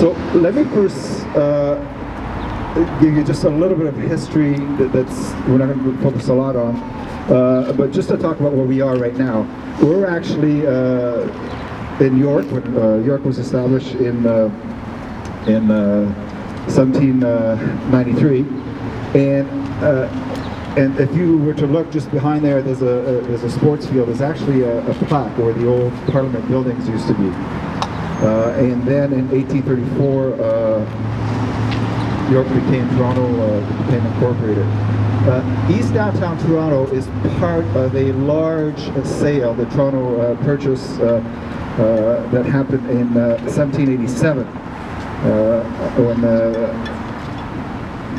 So let me first give you just a little bit of history that's we're not going to focus a lot on, but just to talk about where we are right now. We're actually in York when York was established in 1793, and if you were to look just behind there, there's a sports field. There's actually a plaque where the old Parliament buildings used to be. And then in 1834, York became Toronto, became incorporated. East Downtown Toronto is part of a large sale, the Toronto Purchase, that happened in 1787, when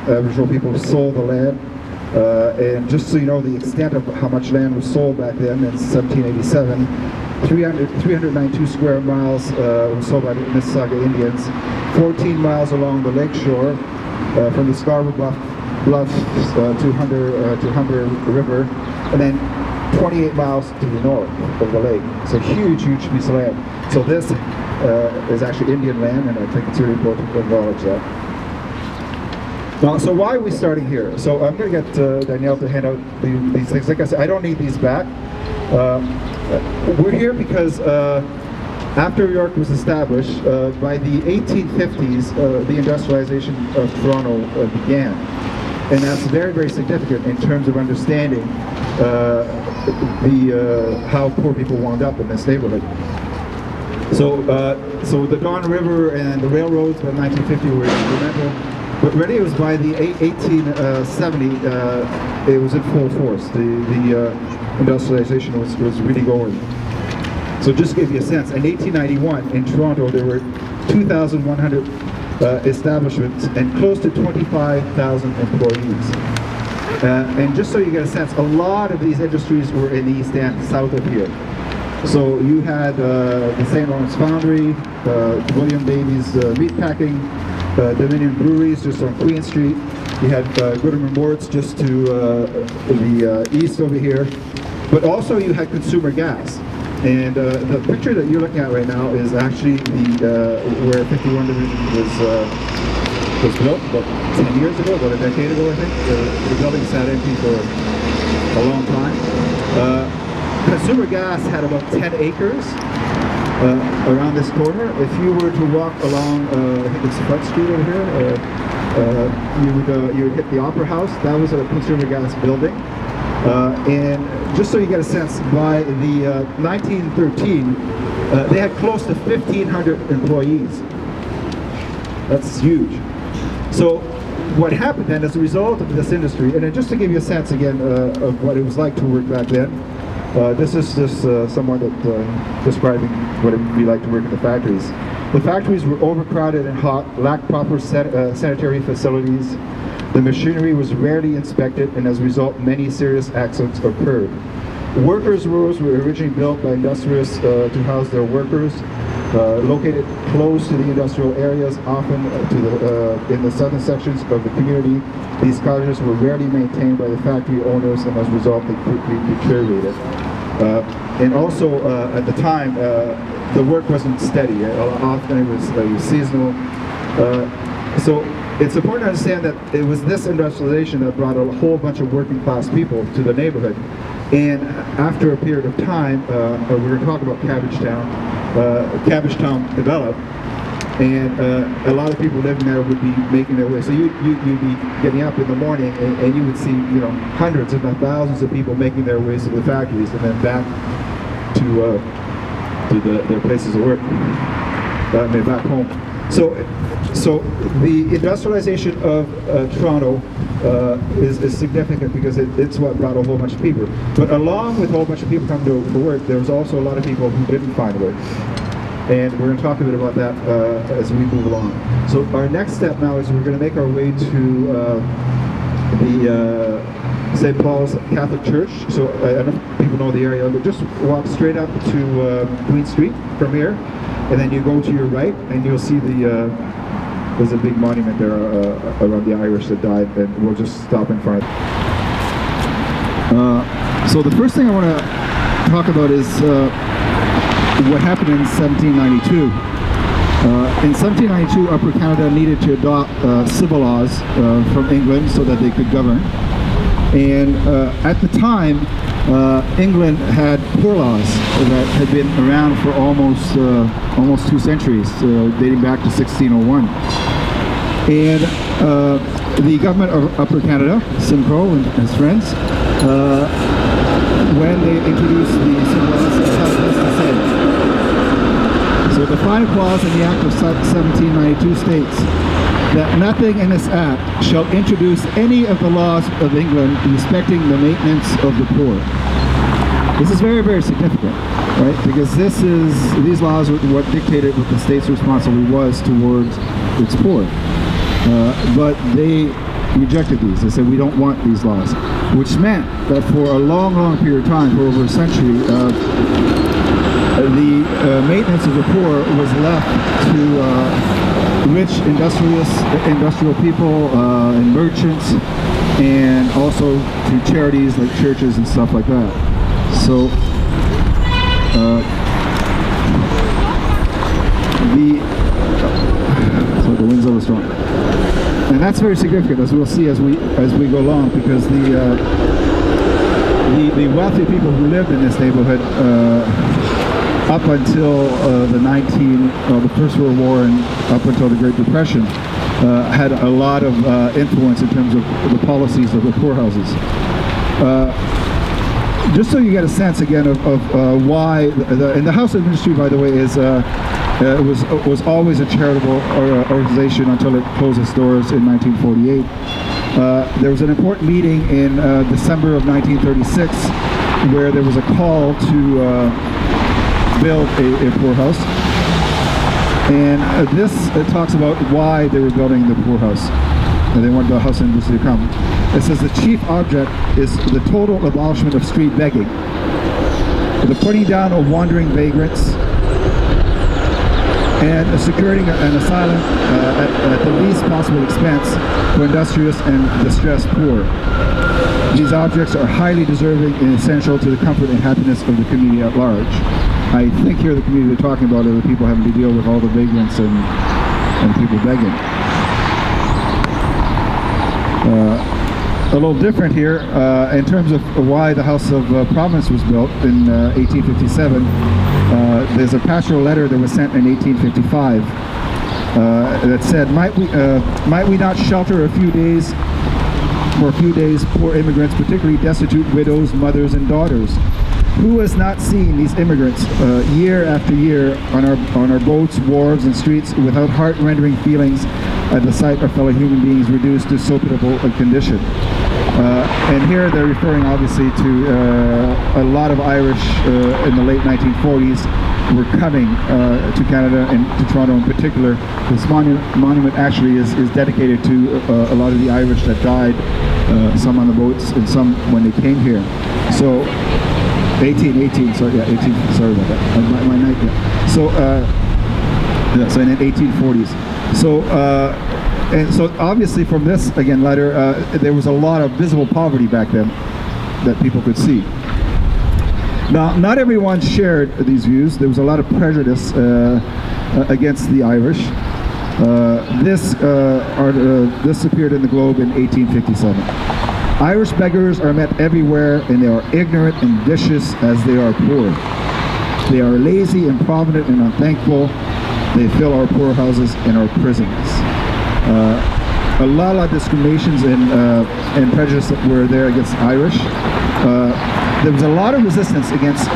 Aboriginal people sold the land. And just so you know the extent of how much land was sold back then, in 1787, 392 square miles was sold by the Mississauga Indians, 14 miles along the lake shore, from the Scarborough Bluffs to Humber River, and then 28 miles to the north of the lake. It's a huge, huge piece of land. So this is actually Indian land, and I think it's really important to acknowledge that. Now, so why are we starting here? So I'm going to get Danielle to hand out these things. Like I said, I don't need these back. We're here because after York was established, by the 1850s, the industrialization of Toronto began. And that's very, very significant in terms of understanding how poor people wound up in this neighborhood. So the Don River and the railroads by 1950 were instrumental. But really, it was by the 1870, it was in full force. The industrialization was really going. So just to give you a sense, in 1891 in Toronto, there were 2,100 establishments and close to 25,000 employees. And just so you get a sense, a lot of these industries were in the East End, south of here. So you had the St. Lawrence Foundry, William Davies Meatpacking, Dominion Breweries just on Queen Street. You had Goodham and Mort's just to the east over here. But also you had consumer gas. And the picture that you're looking at right now is actually where 51 Division was built about 10 years ago, about a decade ago I think. The building sat empty for a long time. Consumer gas had about 10 acres around this corner. If you were to walk along, I think it's Front Street over here, you would hit the Opera House. That was a consumer gas building. And just so you get a sense, by the 1913, they had close to 1,500 employees. That's huge. So what happened then as a result of this industry, and just to give you a sense again of what it was like to work back then, this is just someone that describing what it would be like to work in the factories. The factories were overcrowded and hot, lacked proper sanitary facilities. The machinery was rarely inspected, and as a result, many serious accidents occurred. Workers' rows were originally built by industrialists to house their workers. Located close to the industrial areas, often in the southern sections of the community, these cottages were rarely maintained by the factory owners, and as a result, they quickly deteriorated. And also, at the time, the work wasn't steady. Often it was seasonal. So it's important to understand that it was this industrialization that brought a whole bunch of working class people to the neighborhood. And after a period of time, we're going to talk about Cabbagetown. Cabbagetown developed, and a lot of people living there would be making their way. So you'd be getting up in the morning, and you would see, hundreds, if not thousands, of people making their ways to the factories and then back to their places of work, back home. So the industrialization of Toronto is significant because it's what brought a whole bunch of people. But along with a whole bunch of people coming to work, there was also a lot of people who didn't find work. And we're going to talk a bit about that as we move along. So our next step now is we're going to make our way to the St. Paul's Catholic Church. So I don't know if people know the area, but just walk straight up to Queen Street from here. And then you go to your right, and you'll see there's a big monument there around the Irish that died, and we'll just stop in front. So the first thing I want to talk about is what happened in 1792. In 1792, Upper Canada needed to adopt civil laws from England so that they could govern. And at the time, England had poor laws that had been around for almost 2 centuries, dating back to 1601. And the government of Upper Canada, Simcoe and his friends, when they introduced the civil laws, this to say. So the final clause in the Act of 1792 states that nothing in this Act shall introduce any of the laws of England respecting the maintenance of the poor. This is very, very significant, right? Because these laws were what dictated what the state's responsibility was towards its poor. But they rejected these. They said, we don't want these laws. Which meant that for a long, long period of time, for over a century, the maintenance of the poor was left to rich industrial people and merchants, and also to charities like churches and stuff like that. So the wind's over strong, and that's very significant, as we'll see as we go along, because the wealthy people who lived in this neighborhood up until the First World War and up until the Great Depression had a lot of influence in terms of the policies of the poorhouses. Just so you get a sense again of why, and the House of Ministry, by the way, is was always a charitable organization until it closed its doors in 1948. There was an important meeting in December of 1936 where there was a call to build a poorhouse, and this talks about why they were building the poorhouse, and they wanted the house industry to come. It says the chief object is the total abolishment of street begging, the putting down of wandering vagrants, and securing an asylum at the least possible expense for industrious and distressed poor. These objects are highly deserving and essential to the comfort and happiness of the community at large. I think here the community they're talking about are the people having to deal with all the vagrants and people begging. A little different here in terms of why the House of Province was built in 1857. There's a pastoral letter that was sent in 1855 that said, might we not shelter for a few days poor immigrants, particularly destitute widows, mothers, and daughters? Who has not seen these immigrants year after year on our boats, wharves, and streets without heart-rendering feelings at the sight of fellow human beings reduced to so pitiful a condition? And here they're referring obviously to a lot of Irish in the late 1940s were coming to Canada and to Toronto in particular. This monument actually is dedicated to a lot of the Irish that died, some on the boats and some when they came here. So 18, sorry, yeah, 18, sorry about that, my night, yeah. So in the 1840s. So, and so obviously from this, again, letter, there was a lot of visible poverty back then that people could see. Now, not everyone shared these views. There was a lot of prejudice against the Irish. This appeared in the Globe in 1857. Irish beggars are met everywhere, and they are ignorant and vicious as they are poor. They are lazy, improvident, and unthankful. They fill our poorhouses and our prisons. A lot of discriminations and prejudice that were there against Irish. There was a lot of resistance against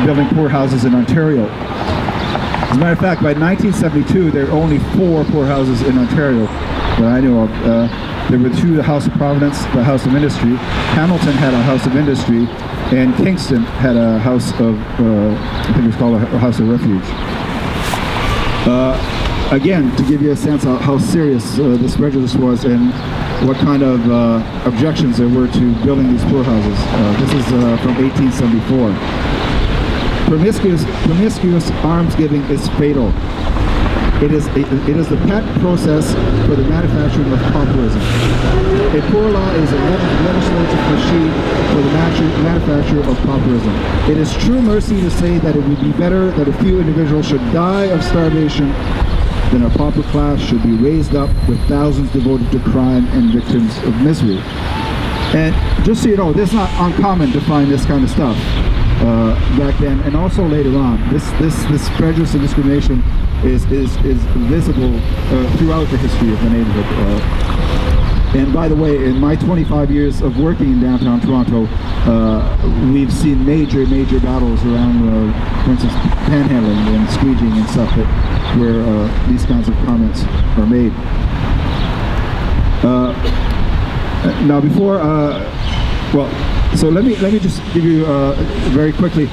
building poorhouses in Ontario. As a matter of fact, by 1972, there were only 4 poorhouses in Ontario that I knew of. There were 2, the House of Providence, the House of Industry. Hamilton had a House of Industry, and Kingston had a house of, I think it was called a House of Refuge. Again, to give you a sense of how serious this prejudice was and what kind of objections there were to building these poorhouses. This is from 1874. Promiscuous almsgiving is fatal. It is the pet process for the manufacturing of pauperism. A poor law is a legislative machine for the manufacture of pauperism. It is true mercy to say that it would be better that a few individuals should die of starvation than a pauper class should be raised up with thousands devoted to crime and victims of misery. And just so you know, this is not uncommon to find this kind of stuff back then, and also later on. This prejudice and discrimination is visible throughout the history of the neighborhood. And by the way, in my 25 years of working in downtown Toronto, we've seen major battles around, for instance, panhandling and squeegeeing and stuff, where these kinds of comments are made. Now, before, so let me just give you very quickly.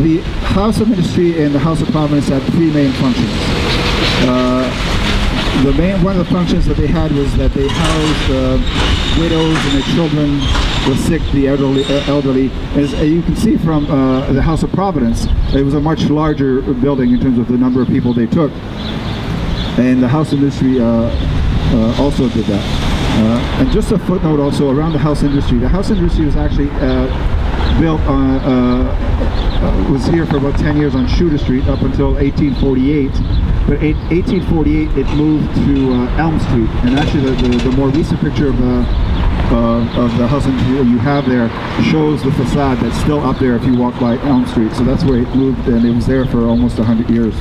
The House of Ministry and the House of Province had three main functions. One of the functions that they had was that they housed widows and their children, the sick, the elderly. As you can see from the House of Providence, it was a much larger building in terms of the number of people they took. And the House of Ministry also did that. And just a footnote also around the House Industry. The House Industry was actually built was here for about 10 years on Shooter Street up until 1848. But in 1848 it moved to Elm Street. And actually the more recent picture of the House Industry you have there shows the facade that's still up there if you walk by Elm Street. So that's where it moved, and it was there for almost 100 years.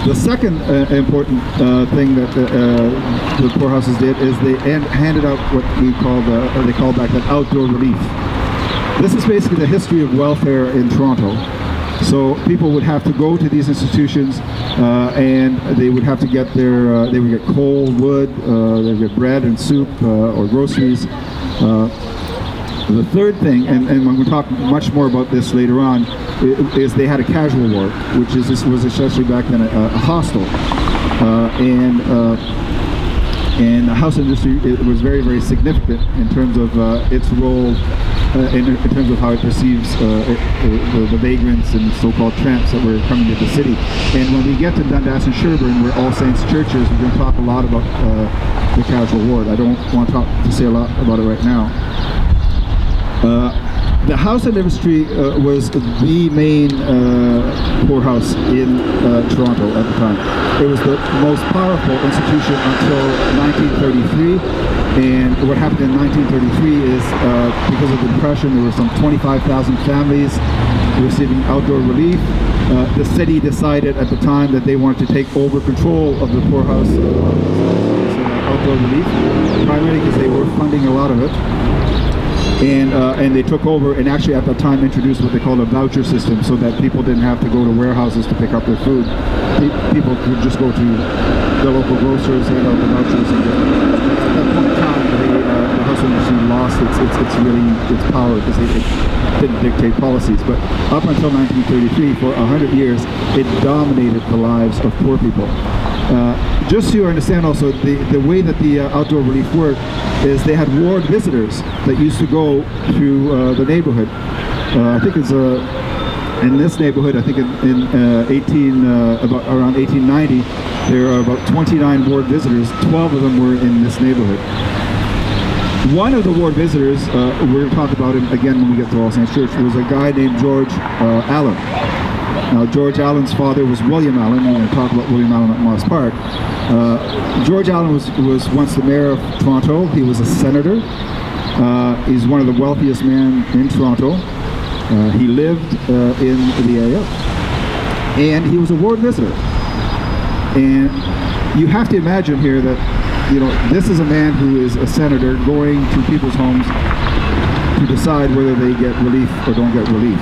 The second important thing that the poorhouses did is they handed out what we call they call back that outdoor relief. This is basically the history of welfare in Toronto. So people would have to go to these institutions, and they would have to get their they would get coal, wood, they would get bread and soup or groceries. The third thing, and when we talk much more about this later on, is they had a casual ward, which was essentially back then a hostel, and the House Industry, it was very significant in terms of its role in terms of how it perceives the vagrants and so-called tramps that were coming to the city. And when we get to Dundas and Sherbourne, where All Saints Church is, we're going to talk a lot about the casual ward. I don't want to say a lot about it right now. The House of Industry was the main poorhouse in Toronto at the time. It was the most powerful institution until 1933. And what happened in 1933 is, because of the Depression, there were some 25,000 families receiving outdoor relief. The city decided at the time that they wanted to take over control of the poorhouse outdoor relief, primarily because they were funding a lot of it. And they took over, and actually at that time introduced what they called a voucher system, so that people didn't have to go to warehouses to pick up their food. People could just go to the local grocers, hand out the vouchers, and at that point in time, the House of Industry lost its power because it didn't dictate policies. But up until 1933, for 100 years, it dominated the lives of poor people. Just so you understand also, the way that the outdoor relief worked is they had ward visitors that used to go through the neighborhood. I think it's in this neighborhood, I think around 1890, there are about 29 ward visitors. 12 of them were in this neighborhood. One of the ward visitors, we're going to talk about him again when we get to All Saints Church, was a guy named George Allen. Now, George Allen's father was William Allen. We're going to talk about William Allen at Moss Park. George Allen was once the mayor of Toronto. He was a senator. He's one of the wealthiest men in Toronto. He lived in the area, and he was a ward visitor. And you have to imagine here that, you know, this is a man who is a senator going to people's homes to decide whether they get relief or don't get relief.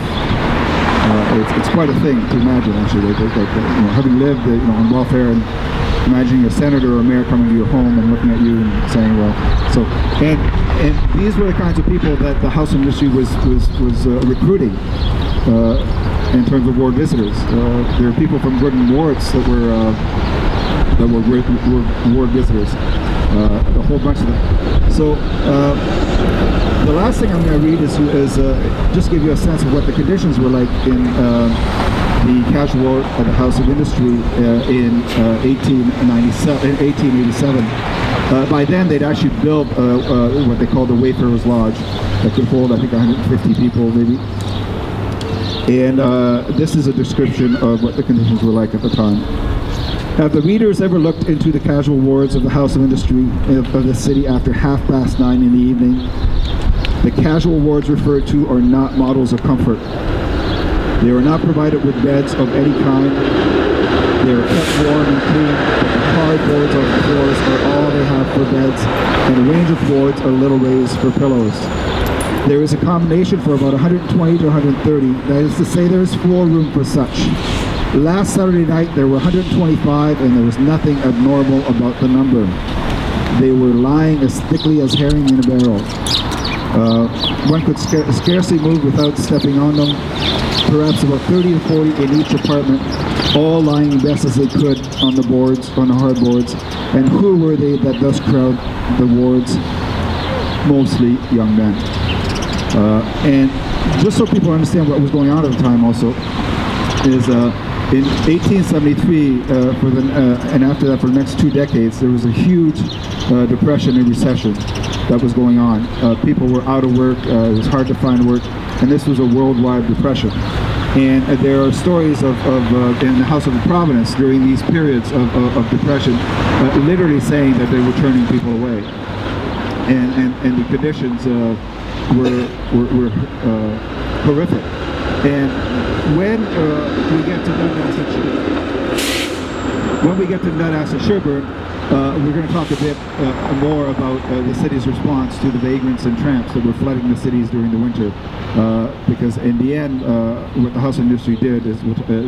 It's quite a thing to imagine, actually, you know, having lived on welfare, and imagining a senator or a mayor coming to your home and looking at you and saying, well, so, and these were the kinds of people that the House of Industry was recruiting in terms of ward visitors. There are people from Gordon Wards that were ward visitors, a whole bunch of them. So the last thing I'm going to read is just give you a sense of what the conditions were like in the casual ward of the House of Industry in 1887. By then, they'd actually built what they called the Wayfarers Lodge that could hold, I think, 150 people, maybe. And this is a description of what the conditions were like at the time. Have the readers ever looked into the casual wards of the House of Industry of the city after 9:30 in the evening? The casual wards referred to are not models of comfort. They are not provided with beds of any kind. They are kept warm and clean, but the hard boards on the floors are all they have for beds, and a range of boards are little raised for pillows. There is a combination for about 120 to 130, that is to say there is floor room for such. Last Saturday night there were 125 and there was nothing abnormal about the number. They were lying as thickly as herring in a barrel. One could scarcely move without stepping on them. Perhaps about 30 to 40 in each apartment, all lying best as they could on the boards, on the hard boards. And who were they that thus crowd the wards? Mostly young men. And just so people understand what was going on at the time also, is in 1873, and after that for the next 2 decades, there was a huge depression and recession that was going on. People were out of work, it was hard to find work, and this was a worldwide depression. And there are stories of in the House of Providence during these periods of depression, literally saying that they were turning people away. And the conditions were horrific. And when we get to Dundas and Sherburne, we're going to talk a bit more about the city's response to the vagrants and tramps that were flooding the cities during the winter. Because in the end, what the House of Industry did is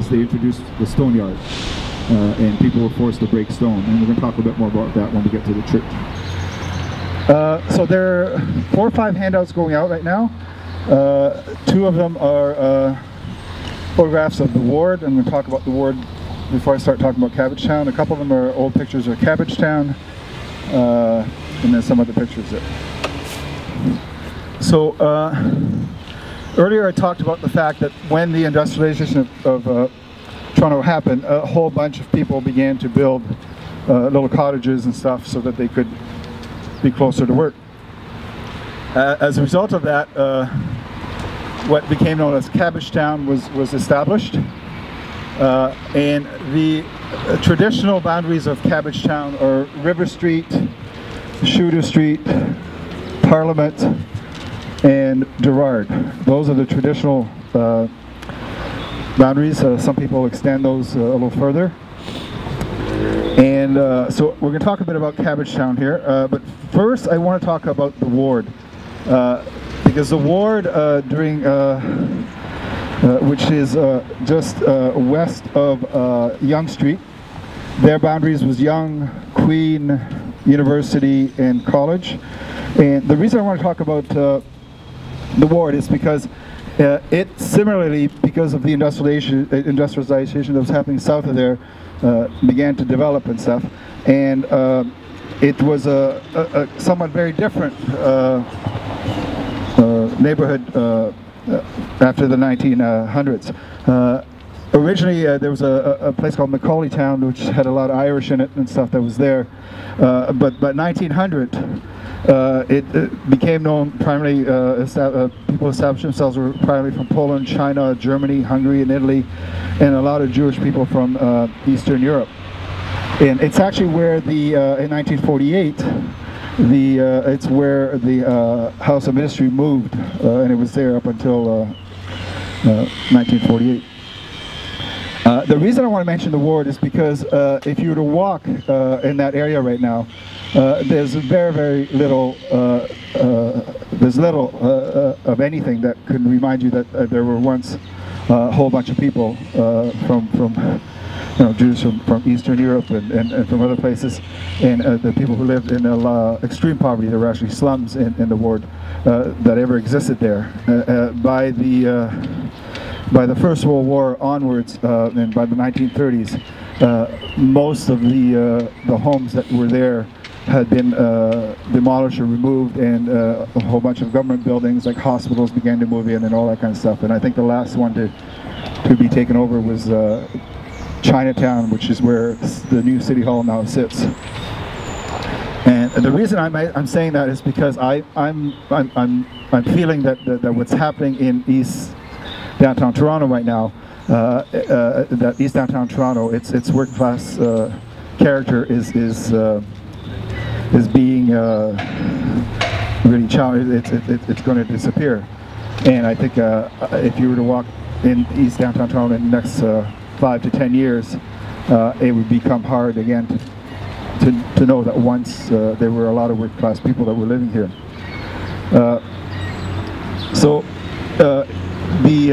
they introduced the stone yard, and people were forced to break stone. And we're going to talk a bit more about that when we get to the church. So there are 4 or 5 handouts going out right now. 2 of them are photographs of the ward. I'm going to talk about the ward before I start talking about Cabbagetown. A couple of them are old pictures of Cabbagetown, and then some other pictures there. So earlier I talked about the fact that when the industrialization of Toronto happened, a whole bunch of people began to build little cottages and stuff so that they could be closer to work. As a result of that, what became known as Cabbagetown was established, and the traditional boundaries of Cabbagetown are River Street, Shooter Street, Parliament, and Gerrard. Those are the traditional boundaries. Some people extend those a little further. And so we're going to talk a bit about Cabbagetown here, but first I want to talk about the ward, because the ward during, which is just west of Yonge Street, their boundaries was Yonge, Queen, University, and College. And the reason I want to talk about the ward is because it similarly, because of the industrialization that was happening south of there, began to develop and stuff, and it was a somewhat very different neighborhood after the 1900s. Originally there was a place called Macaulaytown, which had a lot of Irish in it and stuff that was there, but by 1900 it became known primarily, people established themselves were primarily from Poland, China, Germany, Hungary, and Italy, and a lot of Jewish people from Eastern Europe. And it's actually where the in 1948, it's where the House of Industry moved, and it was there up until 1948. The reason I want to mention the ward is because if you were to walk in that area right now, there's very little, there's little of anything that could remind you that there were once a whole bunch of people from Jews from Eastern Europe and from other places, and the people who lived in extreme poverty. There were actually slums in the ward that ever existed there. By the First World War onwards, and by the 1930s, most of the homes that were there had been demolished or removed, and a whole bunch of government buildings like hospitals began to move in and all that kind of stuff. And I think the last one to to be taken over was Chinatown, which is where the new City Hall now sits. And the reason I'm saying that is because I'm feeling that what's happening in East Downtown Toronto right now, that East Downtown Toronto, its working class character is being really challenged. It's going to disappear. And I think if you were to walk in East Downtown Toronto in the next 5 to 10 years, it would become hard again to know that once there were a lot of working class people that were living here. So the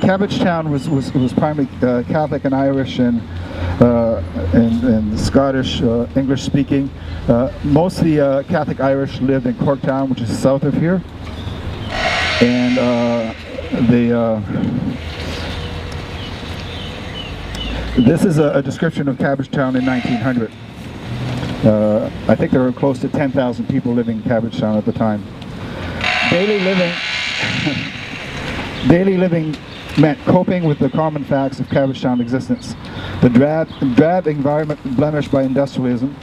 Cabbagetown was primarily Catholic and Irish and Scottish, English speaking. Mostly Catholic Irish lived in Corktown, which is south of here. And this is a description of Cabbagetown in 1900. I think there were close to 10,000 people living in Cabbagetown at the time. Daily living meant coping with the common facts of Cabbagetown existence. The drab environment blemished by industrialism.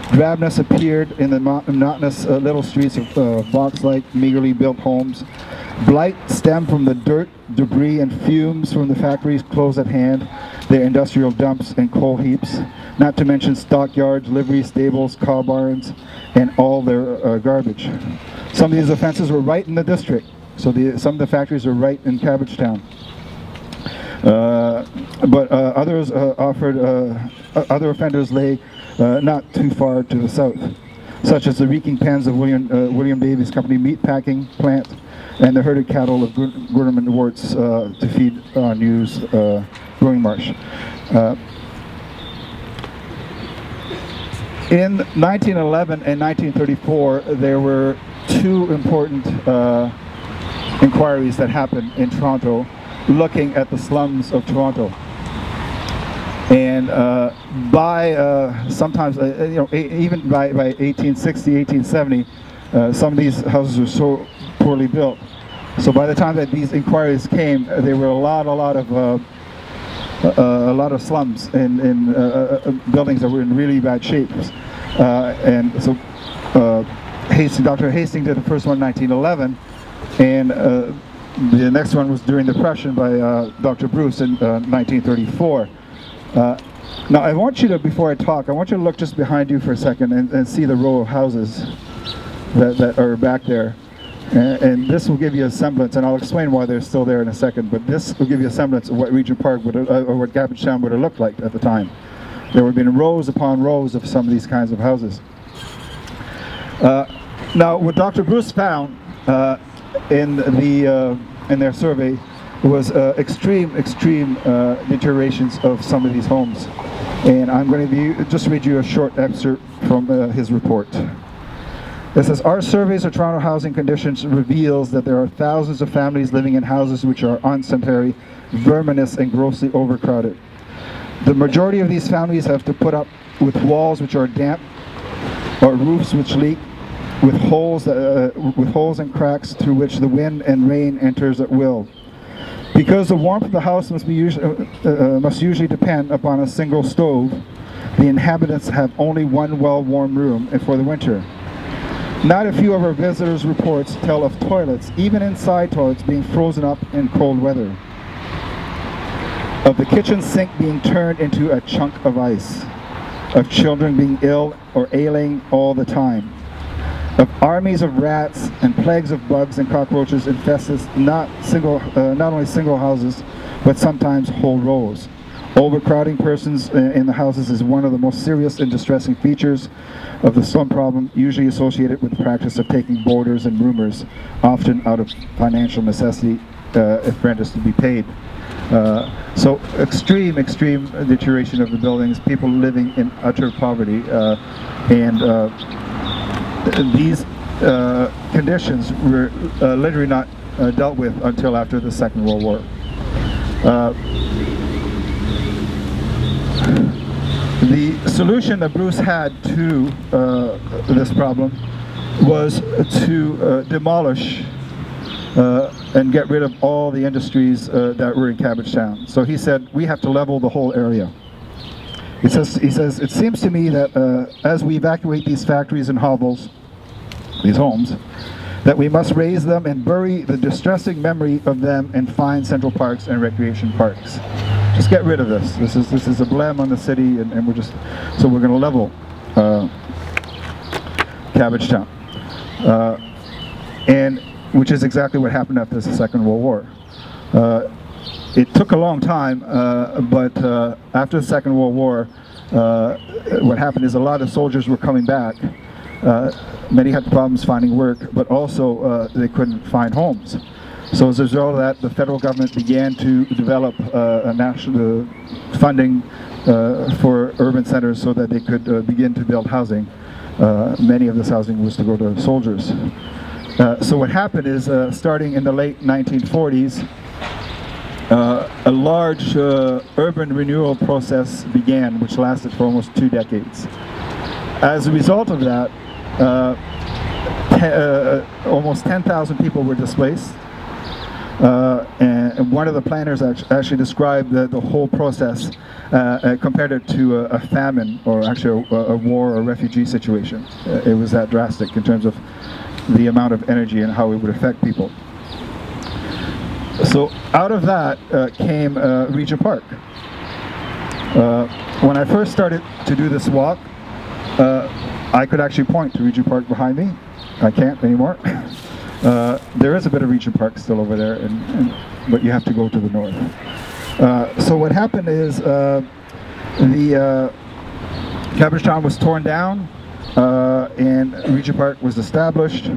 Drabness appeared in the monotonous little streets of box-like, meagerly built homes. Blight stemmed from the dirt, debris, and fumes from the factories close at hand, their industrial dumps and coal heaps, not to mention stockyards, livery stables, cow barns, and all their garbage. Some of these offenses were right in the district, so some of the factories are right in Cabbagetown. But others other offenders lay not too far to the south, such as the reeking pens of William Davies Company meat packing plant and the herded cattle of Gurman Warts to feed News growing marsh. In 1911 and 1934, there were two important inquiries that happened in Toronto looking at the slums of Toronto. And sometimes, even by 1860, 1870, some of these houses were so poorly built. So by the time that these inquiries came, there were a lot of slums in buildings that were in really bad shape. And so Dr. Hastings did the first one in 1911, and the next one was during the Depression by Dr. Bruce in 1934. Now I want you to, before I talk, I want you to look just behind you for a second and see the row of houses that are back there. And this will give you a semblance, and I'll explain why they're still there in a second, but this will give you a semblance of what Regent Park would, or what Cabbagetown would have looked like at the time. There would have been rows upon rows of some of these kinds of houses. Now, what Dr. Bruce found in their survey was extreme deteriorations of some of these homes. And I'm going to just read you a short excerpt from his report. It says, our surveys of Toronto housing conditions reveals that there are thousands of families living in houses which are unsanitary, verminous, and grossly overcrowded. The majority of these families have to put up with walls which are damp, or roofs which leak, with holes and cracks through which the wind and rain enters at will. Because the warmth of the house must usually depend upon a single stove, the inhabitants have only one well-warmed room for the winter. Not a few of our visitors' reports tell of toilets, even inside toilets, being frozen up in cold weather. Of the kitchen sink being turned into a chunk of ice. Of children being ill or ailing all the time. Of armies of rats and plagues of bugs and cockroaches infested not only single houses, but sometimes whole rows. Overcrowding persons in the houses is one of the most serious and distressing features of the slum problem, usually associated with the practice of taking boarders and roomers, often out of financial necessity if rent is to be paid. So extreme deterioration of the buildings, people living in utter poverty, and these conditions were literally not dealt with until after the Second World War. The solution that Bruce had to this problem was to demolish and get rid of all the industries that were in Cabbagetown. So he said, we have to level the whole area. He says, it seems to me that as we evacuate these factories and hovels, these homes, that we must raise them and bury the distressing memory of them in fine central parks and recreation parks. Just get rid of this. This is a blame on the city, and we're going to level Cabbagetown, and which is exactly what happened after the Second World War. It took a long time, but after the Second World War, what happened is a lot of soldiers were coming back. Many had problems finding work, but also they couldn't find homes. So as a result of that, the federal government began to develop a national funding for urban centers so that they could begin to build housing. Many of this housing was to go to soldiers. So what happened is, starting in the late 1940s, a large urban renewal process began, which lasted for almost 2 decades. As a result of that, almost 10,000 people were displaced, and one of the planners actually described the whole process, compared it to a famine, or actually a war or refugee situation. It was that drastic in terms of the amount of energy and how it would affect people. So out of that came Regent Park. When I first started to do this walk, I could actually point to Regent Park behind me. I can't anymore. There is a bit of Regent Park still over there, but you have to go to the north. So what happened is the Cabbagetown was torn down, and Regent Park was established.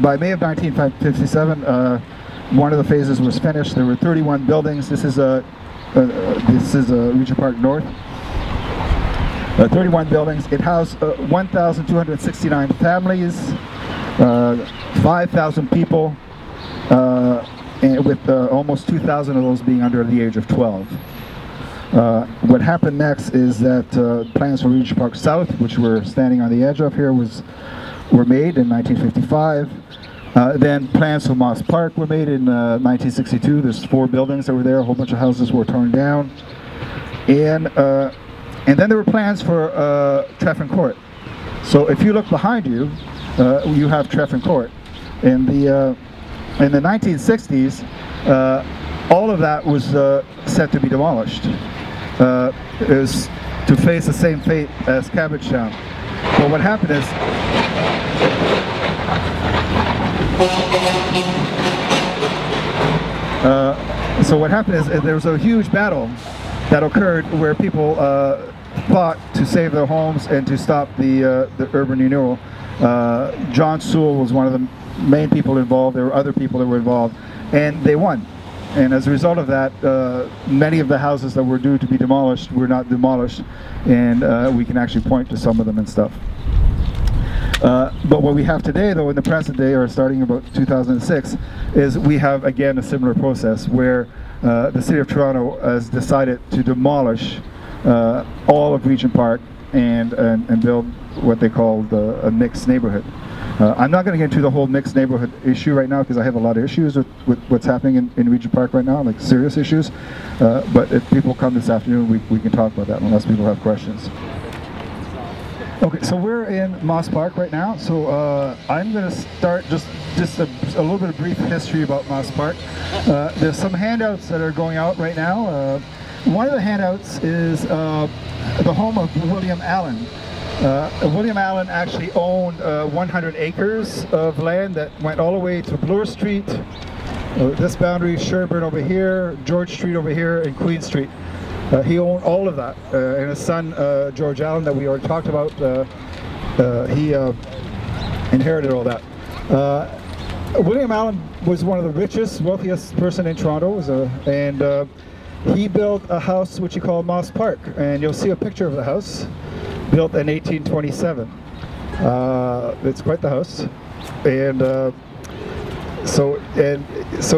By May of 1957, one of the phases was finished. There were 31 buildings. This is Regent Park North. 31 buildings. It housed 1,269 families, 5,000 people, and with almost 2,000 of those being under the age of 12. What happened next is that plans for Regent Park South, which we're standing on the edge of here, were made in 1955. Then plans for Moss Park were made in 1962. There's 4 buildings that were there. A whole bunch of houses were torn down. And then there were plans for Treffin Court. So if you look behind you, you have Treffin Court. In the 1960s, all of that was set to be demolished. It was to face the same fate as Cabbagetown. But what happened is, there was a huge battle that occurred where people fought to save their homes and to stop the urban renewal. John Sewell was one of the main people involved. There were other people that were involved, and they won. And as a result of that, many of the houses that were due to be demolished were not demolished, and we can actually point to some of them and stuff. But what we have today, though, in the present day, or starting about 2006, is we have, again, a similar process where the City of Toronto has decided to demolish all of Regent Park and build what they call a mixed neighborhood. I'm not going to get into the whole mixed neighborhood issue right now because I have a lot of issues with what's happening in Regent Park right now, like serious issues. But if people come this afternoon, we can talk about that unless people have questions. Okay, so we're in Moss Park right now. So I'm going to start just a little bit of brief history about Moss Park. There's some handouts that are going out right now. One of the handouts is the home of William Allen. William Allen actually owned 100 acres of land that went all the way to Bloor Street, this boundary, Sherburne over here, George Street over here, and Queen Street. He owned all of that, and his son, George Allen, that we already talked about, he inherited all that. William Allen was one of the richest, wealthiest person in Toronto, and he built a house which he called Moss Park, and you'll see a picture of the house, built in 1827. It's quite the house, and so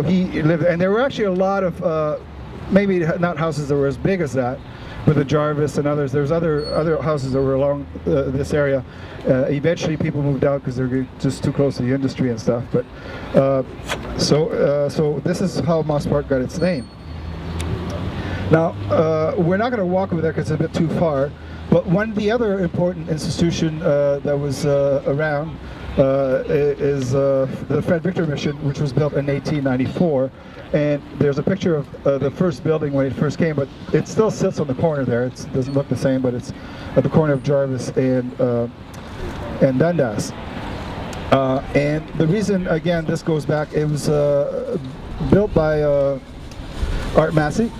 he lived, and there were actually a lot of maybe not houses that were as big as that, with the Jarvis and others. There's other houses that were along this area. Eventually people moved out because they're just too close to the industry and stuff. But so this is how Moss Park got its name. Now we're not going to walk over there because it's a bit too far. But the other important institution that was around is the Fred Victor Mission, which was built in 1894. And there's a picture of the first building when it first came, but it still sits on the corner there. It doesn't look the same, but it's at the corner of Jarvis and Dundas. And the reason, again, this goes back, it was built by Art Massey,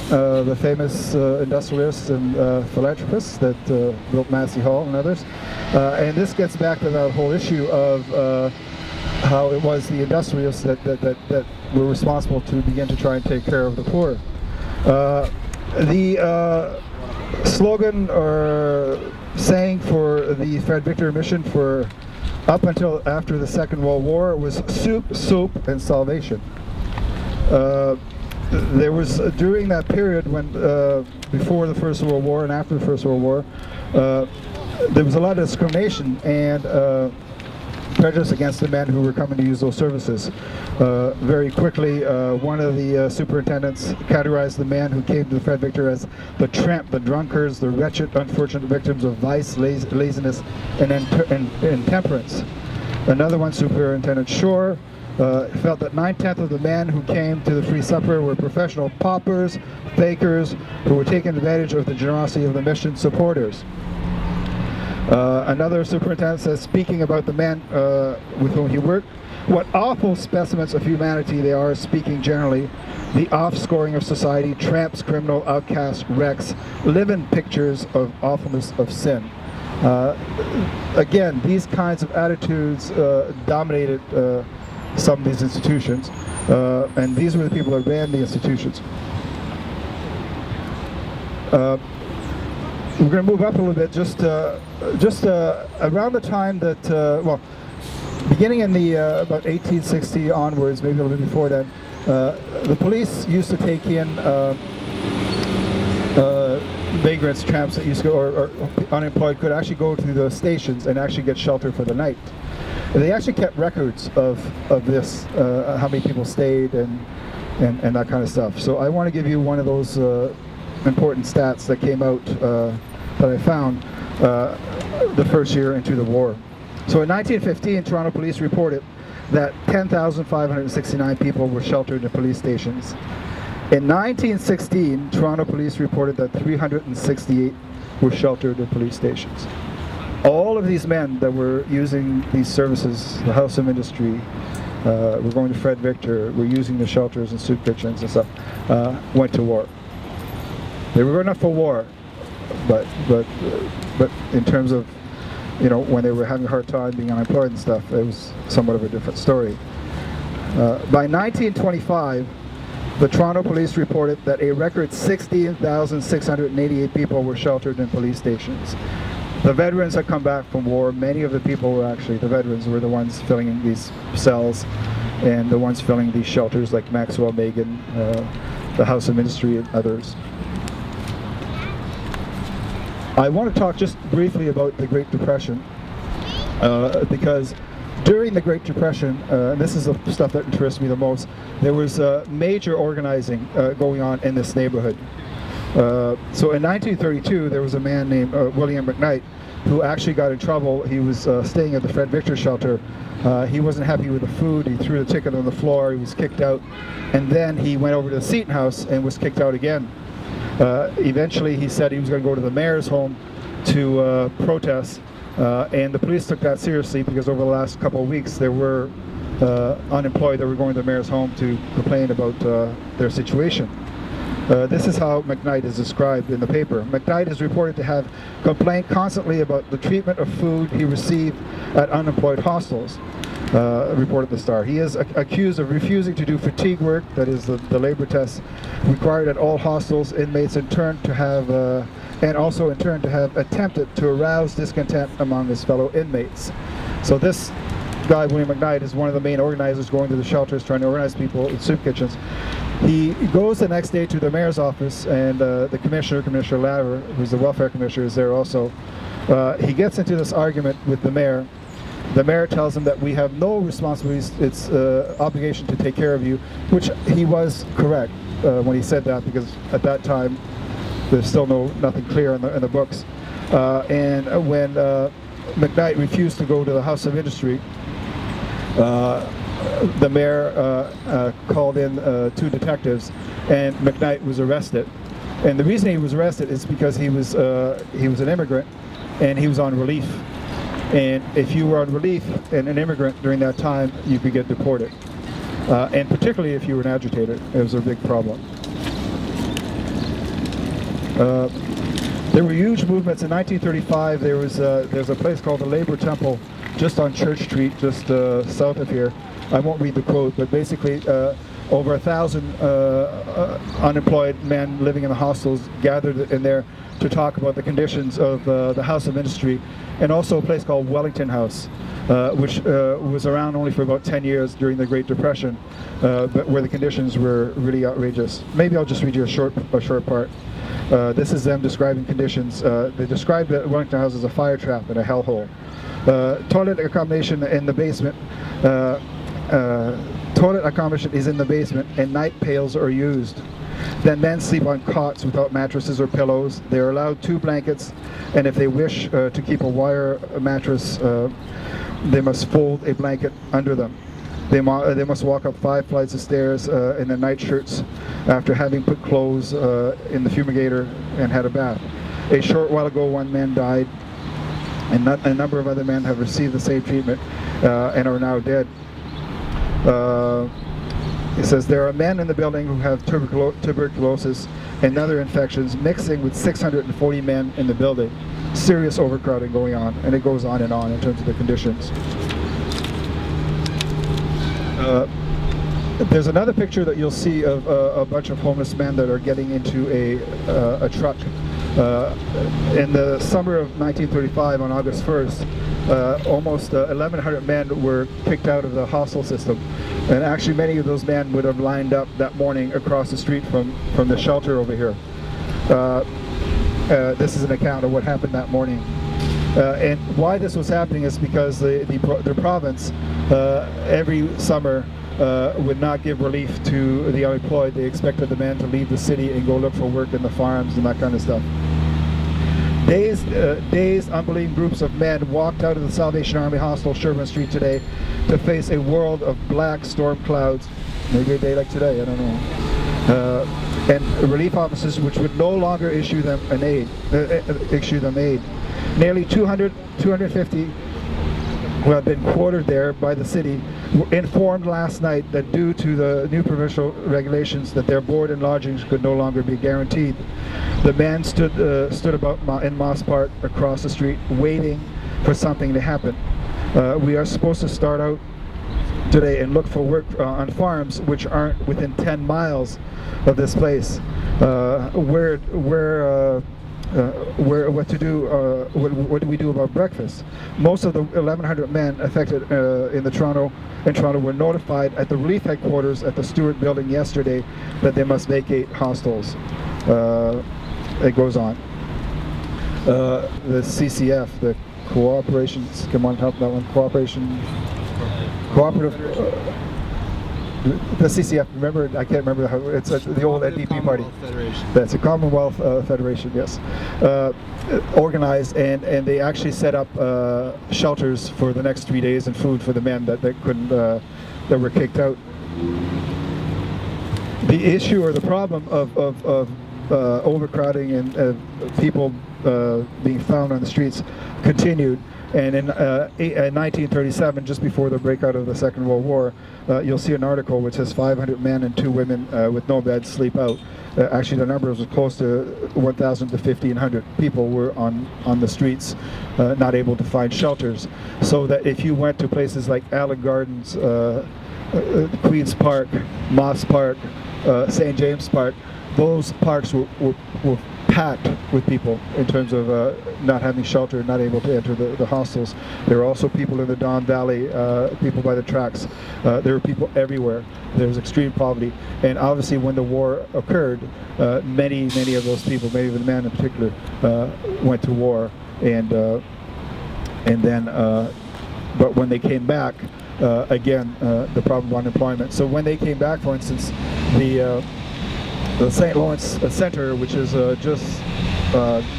the famous industrialist and philanthropist that built Massey Hall and others. And this gets back to that whole issue of how it was the industrialists that were responsible to begin to try and take care of the poor. The slogan or saying for the Fred Victor Mission for up until after the Second World War was soup, soap, and salvation. There was, during that period when, before the First World War and after the First World War, there was a lot of discrimination and prejudice against the men who were coming to use those services. Very quickly, one of the superintendents categorized the men who came to the Fred Victor as the tramp, the drunkards, the wretched, unfortunate victims of vice, laziness, and intemperance. Another one, Superintendent Shore, felt that 9/10 of the men who came to the free supper were professional paupers, fakers, who were taking advantage of the generosity of the mission supporters. Another superintendent says, speaking about the men with whom he worked, what awful specimens of humanity they are, speaking generally, the offscoring of society, tramps, criminal, outcasts, wrecks, living pictures of awfulness of sin. Again, these kinds of attitudes dominated some of these institutions, and these were the people that ran the institutions. We're going to move up a little bit, just around the time that, well, beginning in the about 1860 onwards, maybe a little bit before that, the police used to take in vagrants, tramps that used to go, or unemployed, could actually go to the stations and actually get shelter for the night. And they actually kept records of this, how many people stayed and that kind of stuff. So I want to give you one of those important stats that came out that I found the first year into the war. So in 1915, Toronto police reported that 10,569 people were sheltered in police stations. In 1916, Toronto police reported that 368 were sheltered in police stations. All of these men that were using these services, the house of industry, were going to Fred Victor, were using the shelters and soup kitchens and stuff, went to war. They were going up for war, but in terms of, you know, when they were having a hard time being unemployed and stuff, it was somewhat of a different story. By 1925, the Toronto police reported that a record 16,688 people were sheltered in police stations. The veterans had come back from war. Many of the people were actually, the veterans were the ones filling in these cells and the ones filling these shelters like Maxwell Megan, the House of Ministry and others. I want to talk just briefly about the Great Depression because during the Great Depression, and this is the stuff that interests me the most, there was major organizing going on in this neighborhood. So in 1932, there was a man named William McKnight who actually got in trouble. He was staying at the Fred Victor shelter. He wasn't happy with the food. He threw the ticket on the floor. He was kicked out. And then he went over to the Seton House and was kicked out again. Eventually, he said he was going to go to the mayor's home to protest. And the police took that seriously because over the last couple of weeks, there were unemployed that were going to the mayor's home to complain about their situation. This is how McKnight is described in the paper. McKnight is reported to have complained constantly about the treatment of food he received at unemployed hostels, reported the Star. He is accused of refusing to do fatigue work, that is the labor test required at all hostels. Inmates in turn to have, and also in turn to have attempted to arouse discontent among his fellow inmates. So this guy, William McKnight, is one of the main organizers going to the shelters, trying to organize people in soup kitchens. He goes the next day to the mayor's office, and the commissioner, Commissioner Laver, who's the welfare commissioner, is there also. He gets into this argument with the mayor. The mayor tells him that we have no responsibilities, it's obligation to take care of you, which he was correct when he said that, because at that time there's still nothing clear in the books. And when McKnight refused to go to the House of Industry, the mayor called in 2 detectives, and McKnight was arrested. And the reason he was arrested is because he was an immigrant, and he was on relief. And if you were on relief and an immigrant during that time, you could get deported. And particularly if you were an agitator, it was a big problem. There were huge movements. In 1935, there's a place called the Labor Temple just on Church Street, just south of here. I won't read the quote, but basically over 1,000 unemployed men living in the hostels gathered in there to talk about the conditions of the House of Industry, and also a place called Wellington House, which was around only for about 10 years during the Great Depression, but where the conditions were really outrageous. Maybe I'll just read you a short part. This is them describing conditions. They described the Wellington House as a fire trap and a hellhole. Toilet accommodation in the basement. Toilet accommodation is in the basement, and night pails are used. Then men sleep on cots without mattresses or pillows. They are allowed 2 blankets, and if they wish to keep a wire mattress, they must fold a blanket under them. They must walk up 5 flights of stairs in their nightshirts after having put clothes in the fumigator and had a bath. A short while ago, 1 man died, and a number of other men have received the same treatment and are now dead. It says there are men in the building who have tuberculosis and other infections mixing with 640 men in the building. Serious overcrowding going on, and it goes on in terms of the conditions. There's another picture that you'll see of a bunch of homeless men that are getting into a truck. In the summer of 1935, on August 1st, almost 1,100 men were kicked out of the hostel system. And actually many of those men would have lined up that morning across the street from the shelter over here. This is an account of what happened that morning. And why this was happening is because the province every summer would not give relief to the unemployed. They expected the men to leave the city and go look for work in the farms and that kind of stuff. Dazed, unbelieving groups of men walked out of the Salvation Army hostel, Sherburne Street today, to face a world of black storm clouds. Maybe a day like today, I don't know. And relief officers which would no longer issue them aid. Nearly 250 who have been quartered there by the city were informed last night that due to the new provincial regulations that their board and lodgings could no longer be guaranteed. The men stood about in Moss Park across the street waiting for something to happen. We are supposed to start out today and look for work on farms which aren't within 10 miles of this place. What do we do about breakfast? Most of the 1,100 men affected in Toronto were notified at the relief headquarters at the Stewart building yesterday that they must vacate hostels. It goes on. The CCF, the Cooperations, come on, help that one. Cooperative. The CCF, remember, I can't remember how, it's the old NDP party. That's a Commonwealth Federation, yes. Organized, and they actually set up shelters for the next 3 days and food for the men that couldn't, that were kicked out. The issue or the problem of overcrowding and people being found on the streets continued. And in 1937, just before the breakout of the Second World War, you'll see an article which says 500 men and 2 women with no beds sleep out. Actually, the numbers was close to 1,000 to 1,500 people were on the streets, not able to find shelters. So that if you went to places like Allen Gardens, Queen's Park, Moss Park, St. James Park, those parks were packed with people in terms of not having shelter, not able to enter the hostels. There were also people in the Don Valley, people by the tracks. There were people everywhere. There was extreme poverty. And obviously when the war occurred, many of those people, many of the men in particular, went to war. And then, but when they came back, again, the problem of unemployment. So when they came back, for instance, the St. Lawrence Center, which is just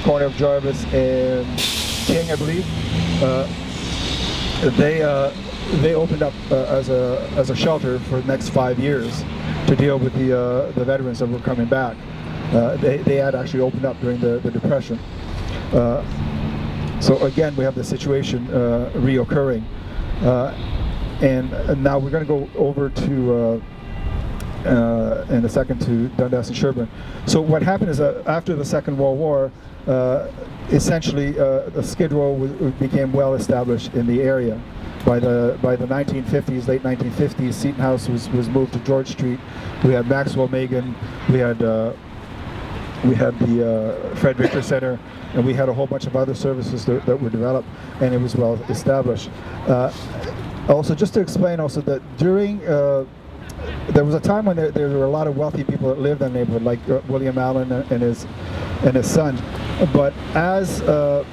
corner of Jarvis and King, I believe, they opened up as a shelter for the next 5 years to deal with the veterans that were coming back. They had actually opened up during the Depression. So again, we have the situation reoccurring. And now we're going to go over to, in a second, to Dundas and Sherburne. So what happened is that after the Second World War, essentially the Skid Row became well established in the area. By the 1950s, late 1950s, Seton House was moved to George Street. We had Maxwell Megan, we had the Fred Richter Center, and we had a whole bunch of other services that were developed, and it was well established. Also, just to explain also that during, there was a time when there were a lot of wealthy people that lived in the neighborhood, like William Allen and his son. But as at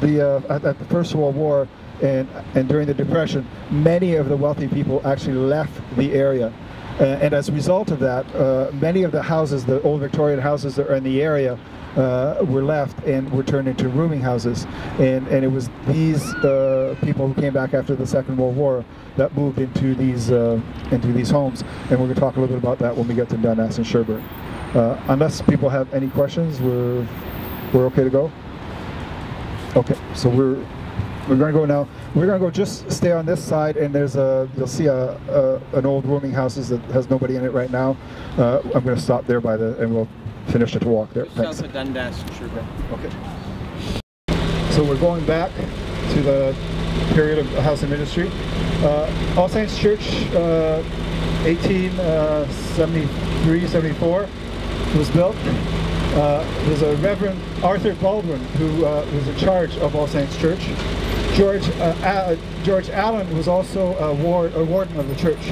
the First World War and during the Depression, many of the wealthy people actually left the area. And as a result of that, many of the houses, the old Victorian houses that are in the area, were left and were turned into rooming houses. And it was these people who came back after the Second World War that moved into these homes. And we're going to talk a little bit about that when we get to Dundas and Sherburne. Unless people have any questions, we're okay to go? Okay, so we're going to go now. We're going to go just stay on this side, and there's you'll see an old rooming house that has nobody in it right now. I'm going to stop there and we'll finish the walk there. Thanks. South of Dundas and Sherburne. Okay. So we're going back to the period of housing ministry. All Saints Church, 1873, 74 was built. There's a Reverend Arthur Baldwin who was in charge of All Saints Church. George Allen was also a warden of the church.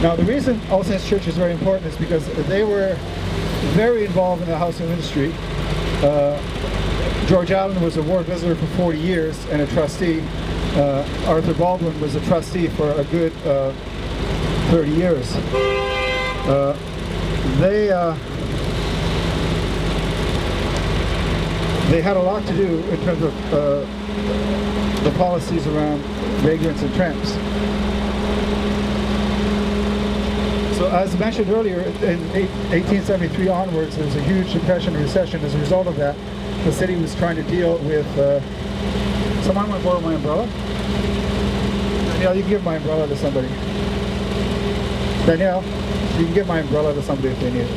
Now the reason All Saints Church is very important is because they were very involved in the housing ministry. George Allen was a ward visitor for 40 years and a trustee. Arthur Baldwin was a trustee for a good 30 years. They had a lot to do in terms of the policies around vagrants and tramps. So as mentioned earlier, in 1873 onwards, there was a huge depression and recession. As a result of that, the city was trying to deal with... someone want to borrow my umbrella? Danielle, you can give my umbrella to somebody. Danielle, you can give my umbrella to somebody if they need it.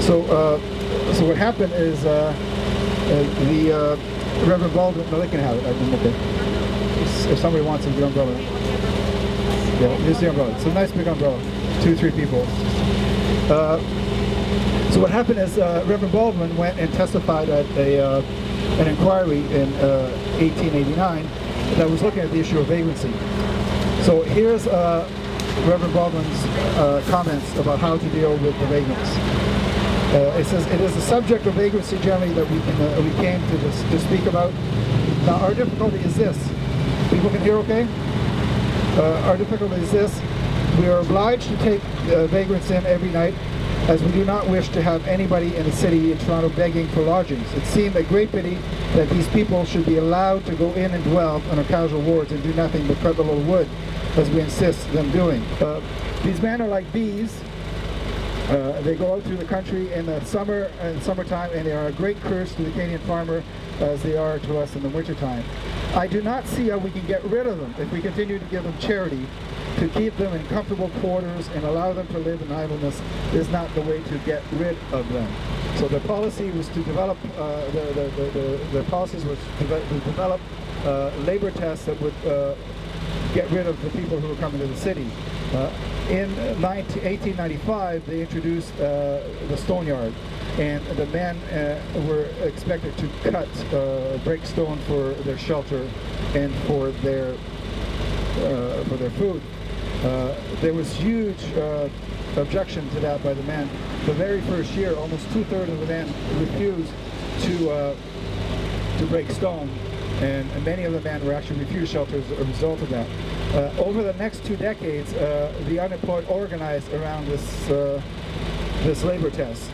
So what happened is the Reverend Baldwin, no, they can have it. Okay. If somebody wants a good umbrella. Yeah, here's the umbrella. It's a nice big umbrella. 2-3 people. So what happened is Reverend Baldwin went and testified at an inquiry in 1889 that was looking at the issue of vagrancy. So here's Reverend Baldwin's comments about how to deal with the vagrants. It says, it is the subject of vagrancy generally that we came to speak about. Now our difficulty is this. People can hear okay? Our difficulty is this. We are obliged to take vagrants in every night, as we do not wish to have anybody in the city in Toronto begging for lodgings. It seemed a great pity that these people should be allowed to go in and dwell on our casual wards and do nothing but cut the little wood, as we insist them doing. These men are like bees. They go out through the country in the summertime, and they are a great curse to the Canadian farmer as they are to us in the wintertime. I do not see how we can get rid of them if we continue to give them charity. To keep them in comfortable quarters and allow them to live in idleness is not the way to get rid of them. So the policy was to develop, the policies was to develop labor tests that would get rid of the people who were coming to the city. In 1895, they introduced the stone yard, and the men were expected to break stone for their shelter and for their food. There was huge objection to that by the men. The very first year, almost 2/3 of the men refused to break stone, and many of the men were actually refused shelter as a result of that. Over the next 2 decades, the unemployed organized around this labor test.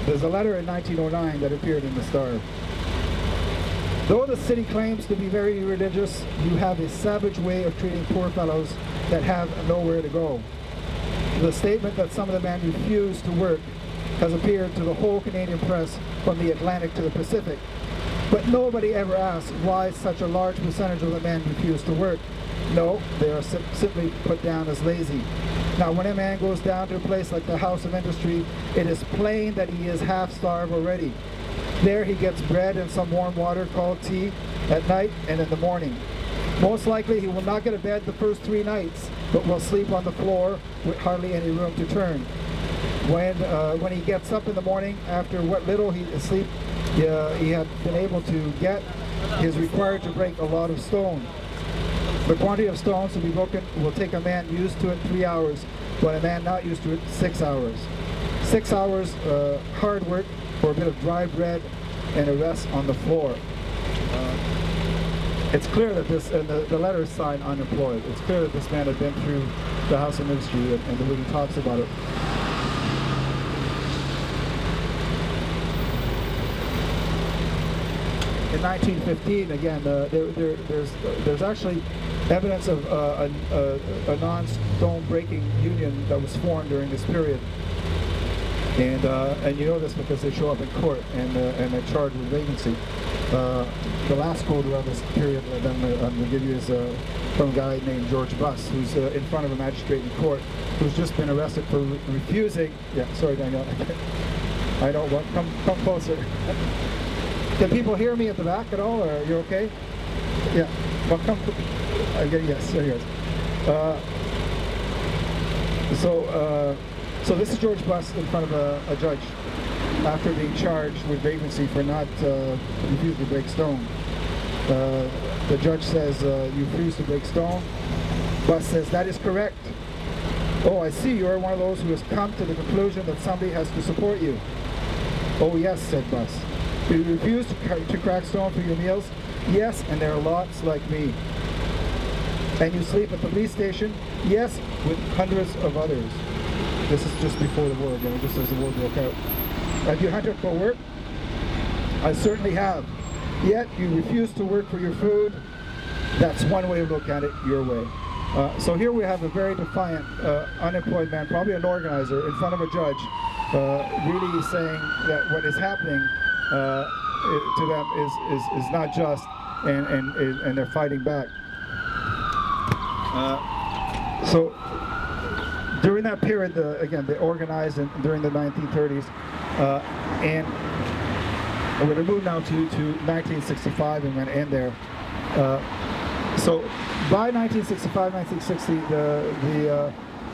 There's a letter in 1909 that appeared in the Star. Though the city claims to be very religious, you have a savage way of treating poor fellows that have nowhere to go. The statement that some of the men refuse to work has appeared to the whole Canadian press from the Atlantic to the Pacific. But nobody ever asks why such a large percentage of the men refuse to work. No, they are simply put down as lazy. Now, when a man goes down to a place like the House of Industry, it is plain that he is half-starved already. There he gets bread and some warm water called tea at night and in the morning. Most likely he will not get a bed the first 3 nights, but will sleep on the floor with hardly any room to turn. When he gets up in the morning, after what little sleep he had been able to get, he is required to break a lot of stone. The quantity of stones to be broken will take a man used to it 3 hours, but a man not used to it 6 hours. 6 hours hard work for a bit of dry bread and a rest on the floor. It's clear that this, and the letter is signed unemployed, it's clear that this man had been through the House of Ministry and the way he talks about it. In 1915, again, there's actually evidence of a non-stone breaking union that was formed during this period, and you know this because they show up in court and they're charged with vagrancy. The last quote around this period that I'm going to give you is from a guy named George Buss, who's in front of a magistrate in court, who's just been arrested for refusing. Yeah, sorry, Daniel. I don't want. Come closer. Can people hear me at the back at all, or are you okay? Yeah. Well, come. Yes, there he is. So this is George Buss in front of a judge after being charged with vagrancy for not refusing to break stone. The judge says, you refuse to break stone. Buss says, that is correct. Oh, I see, you are one of those who has come to the conclusion that somebody has to support you. Oh yes, said Buss. Do you refuse to crack stone for your meals? Yes, and there are lots like me. And you sleep at the police station? Yes, with hundreds of others. This is just before the war again, just as the war broke out. Have you hunted for work? I certainly have. Yet you refuse to work for your food. That's one way of looking at it, your way. So here we have a very defiant, unemployed man, probably an organizer, in front of a judge, really saying that what is happening to them is not just, and they're fighting back. So during that period, again, they organized during the 1930s, and we're going to move now to 1965 and we're going to end there. So by 1965, 1960,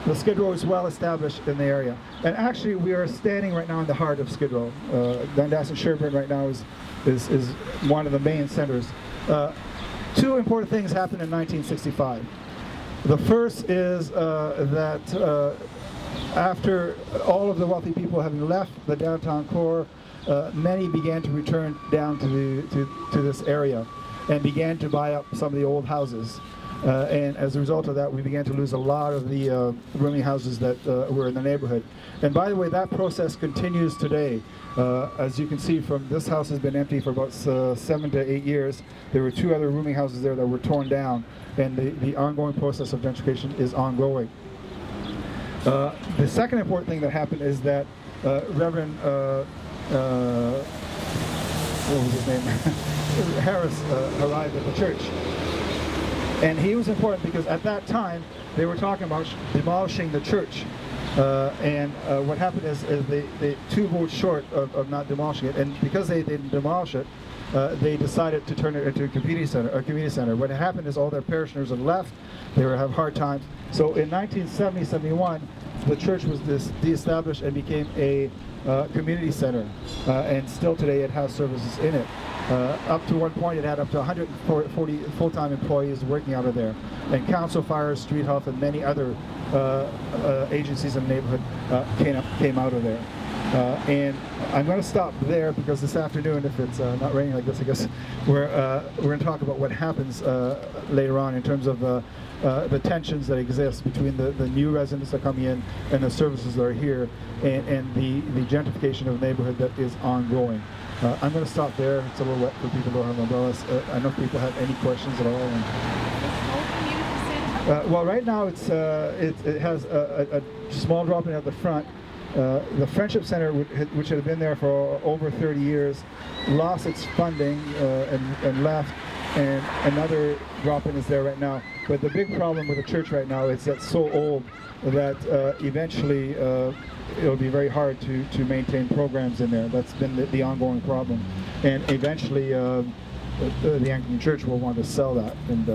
the Skid Row is well established in the area. And actually, we are standing right now in the heart of Skid Row. Dundas and Sherbourne right now is one of the main centers. 2 important things happened in 1965. The first is that after all of the wealthy people having left the downtown core, many began to return down to this area and began to buy up some of the old houses. And as a result of that, we began to lose a lot of the rooming houses that were in the neighborhood. And by the way, that process continues today. As you can see, from this house has been empty for about 7 to 8 years. There were 2 other rooming houses there that were torn down, and the ongoing process of gentrification is ongoing. The second important thing that happened is that Reverend, what was his name? Harris arrived at the church. And he was important because at that time they were talking about demolishing the church. What happened is they 2 votes short of not demolishing it, and because they didn't demolish it, they decided to turn it into a community center. What happened is all their parishioners had left. They were having hard times. So in 1970-71, the church was de-established and became a community center, and still today it has services in it. Up to one point it had up to 140 full-time employees working out of there, and council, fire, street health, and many other agencies in the neighborhood came out of there. And I'm going to stop there because this afternoon, if it's not raining like this, I guess we're going to talk about what happens later on in terms of the tensions that exist between the new residents that come in and the services that are here, and the gentrification of the neighborhood that is ongoing. I'm going to stop there. It's a little wet for people who don't have umbrellas. I don't know if people have any questions at all. Well, right now it has a small drop-in at the front. The Friendship Center, which had been there for over 30 years, lost its funding and left, and another drop-in is there right now. But the big problem with the church right now is that it's so old that eventually it'll be very hard to maintain programs in there. That's been the ongoing problem. And eventually the Anglican Church will want to sell that, and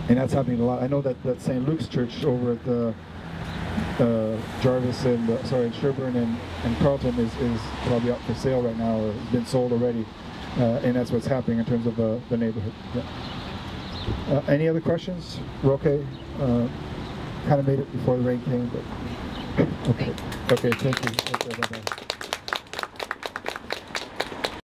that's happening a lot. I know that St. Luke's Church over at the Jarvis and Sherburne and Carlton is probably up for sale right now, or has been sold already, and that's what's happening in terms of the neighborhood. Yeah. Any other questions? We're okay. Kind of made it before the rain came, but okay. Okay, thank you. Okay, bye-bye.